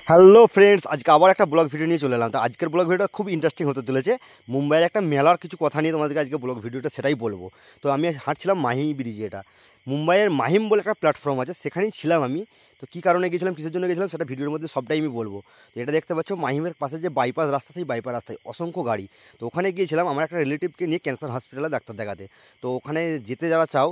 Hello friends, আজকে আবার একটা ব্লগ ভিডিও নিয়ে চলে এলাম। তো আজকের ব্লগ ভিডিওটা খুব ইন্টারেস্টিং হতে চলেছে। মুম্বাইয়ের একটা মেলার কিছু কথা নিয়ে তোমাদেরকে আজকে ব্লগ ভিডিওটা সেটাই বলবো। তো আমি হাঁটছিলাম মাহিম ব্রিজে। এটা মুম্বাইয়ের মাহিম বলে একটা প্ল্যাটফর্ম আছে, সেখানেই ছিলাম আমি। তো কী কারণে গেছিলাম, কিসের জন্য গেছিলাম, সেটা ভিডিওর মধ্যে সবটাই আমি বলবো। তো এটা দেখতে পাচ্ছ মাহিমের পাশে যে বাইপাস রাস্তা, সেই বাইপাস রাস্তায় অসংখ্য গাড়ি। তো ওখানে গিয়েছিলাম আমার একটা রিলেটিভকে নিয়ে ক্যান্সার হসপিটালে ডাক্তার দেখাতে। তো ওখানে যেতে যারা চাও,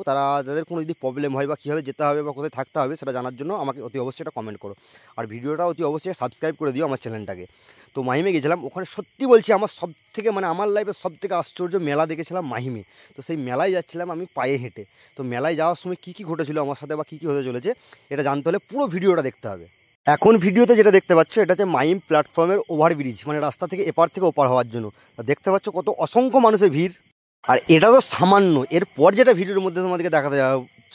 তাদের কোনো যদি প্রবলেম হয় বা কীভাবে যেতে হবে বা কোথায় থাকতে হবে সেটা জানার জন্য আমাকে অতি অবশ্যই এটা কমেন্ট করো। আর ভিডিওটা অতি অবশ্যই সাবস্ক্রাইব করে দিও আমার চ্যানেলটাকে। তো মাহিমে গেছিলাম, ওখানে সত্যি বলছি আমার সব থেকে আমার লাইফের সব থেকে আশ্চর্য মেলা দেখেছিলাম মাহিমে। তো সেই মেলায় যাচ্ছিলাম আমি পায়ে হেঁটে। তো মেলায় যাওয়ার সময় কী কী ঘটেছিল আমার সাথে বা কী কী হতে চলেছে এটা জানতে হলে পুরো ভিডিওটা দেখতে হবে। এখন ভিডিওতে যেটা দেখতে পাচ্ছ, এটা হচ্ছে মাহিম প্ল্যাটফর্মের ওভারব্রিজ, মানে রাস্তা থেকে এপার থেকে ওপার হওয়ার জন্য। তা দেখতে পাচ্ছ কত অসংখ্য মানুষের ভিড়। আর এটা তো সামান্য, এরপর যেটা ভিডিওর মধ্যে তোমাদেরকে দেখাতে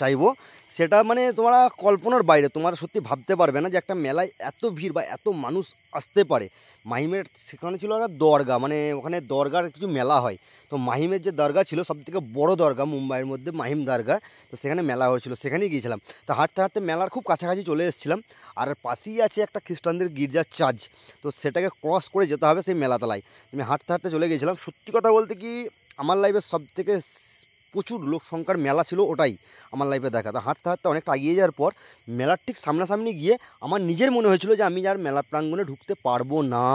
চাইবো সেটা মানে তোমরা কল্পনার বাইরে। তোমরা সত্যি ভাবতে পারবে না যে একটা মেলায় এত ভিড় বা এত মানুষ আসতে পারে। মাহিমের সেখানে ছিল একটা দরগা, মানে ওখানে দরগার কিছু মেলা হয়। তো মাহিমের যে দরগা ছিল সবথেকে বড় দরগা মুম্বাইয়ের মধ্যে, মাহিম দরগা। তো সেখানে মেলা হয়েছিল, সেখানেই গিয়েছিলাম। তো হাঁটতে হাঁটতে মেলার খুব কাছাকাছি চলে এসেছিলাম। আর পাশেই আছে একটা খ্রিস্টানদের গির্জার চার্চ। তো সেটাকে ক্রস করে যেতে হবে সেই মেলাতলায়। আমি হাঁটতে হাঁটতে চলে গিয়েছিলাম। সত্যি কথা বলতে কি, আমার লাইফের সবথেকে প্রচুর লোক সংখ্যার মেলা ছিল ওটাই আমার লাইফে দেখা। তো হাঁটতে হাঁটতে অনেকটা এগিয়ে যাওয়ার পর মেলার ঠিক সামনাসামনি গিয়ে আমার নিজের মনে হয়েছিল যে আমি আর মেলা প্রাঙ্গণে ঢুকতে পারবো না।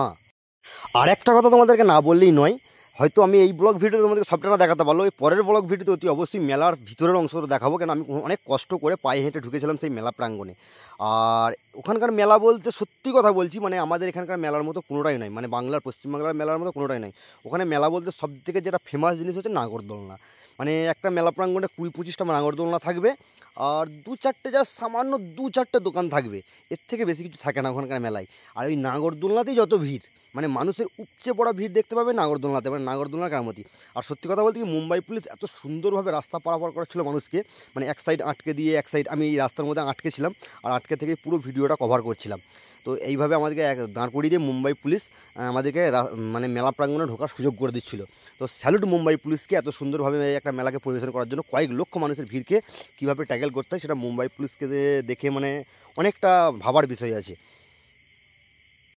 আর একটা কথা তোমাদেরকে না বললেই নয়, হয়তো আমি এই ব্লগ ভিডিওতে তোমাদেরকে সবটা দেখাতে পারলো, এই পরের ব্লগ ভিডিওতে অতি অবশ্যই মেলার ভিতরের অংশটা দেখাবো। কেন আমি অনেক কষ্ট করে পায়ে হেঁটে ঢুকেছিলাম সেই মেলা প্রাঙ্গণে। আর ওখানকার মেলা বলতে সত্যি কথা বলছি, মানে আমাদের এখানকার মেলার মতো কোনোটাই নয়, মানে বাংলার পশ্চিমবাংলার মেলার মতো কোনোটাই নয়। ওখানে মেলা বলতে সবথেকে যেটা ফেমাস জিনিস হচ্ছে নাগরদোলনা। মানে একটা মেলা প্রাঙ্গণে 20-25টা নাগরদোলনা থাকবে, আর সামান্য দু চারটে দোকান থাকবে। এর থেকে বেশি কিছু থাকে না ওখানকার মেলায়। আর ওই নাগরদোলনাতেই যত ভিড়, মানে মানুষের উপচে পড়া ভিড় দেখতে পাবে নাগরদোলনাতে, মানে নাগরদোলনা কেরামতি। আর সত্যি কথা বলতে কি, মুম্বাই পুলিশ এত সুন্দরভাবে রাস্তা পারাপার করাচ্ছিল মানুষকে, মানে এক সাইড আটকে দিয়ে এক সাইড আমি এই রাস্তার মধ্যে আটকে ছিলাম। আর আটকে থেকে পুরো ভিডিওটা কভার করছিলাম। তো এইভাবে আমাদেরকে দাঁড় করিয়ে দিয়ে মুম্বাই পুলিশ আমাদেরকে মানে মেলা প্রাঙ্গণে ঢোকার সুযোগ করে দিচ্ছিল। তো স্যালুট মুম্বাই পুলিশকে, এত সুন্দরভাবে একটা মেলাকে পরিবেশন করার জন্য। কয়েক লক্ষ মানুষের ভিড়কে কীভাবে ট্যাকেল করতে হয় সেটা মুম্বাই পুলিশকে দেখে মানে অনেকটা ভাবার বিষয় আছে।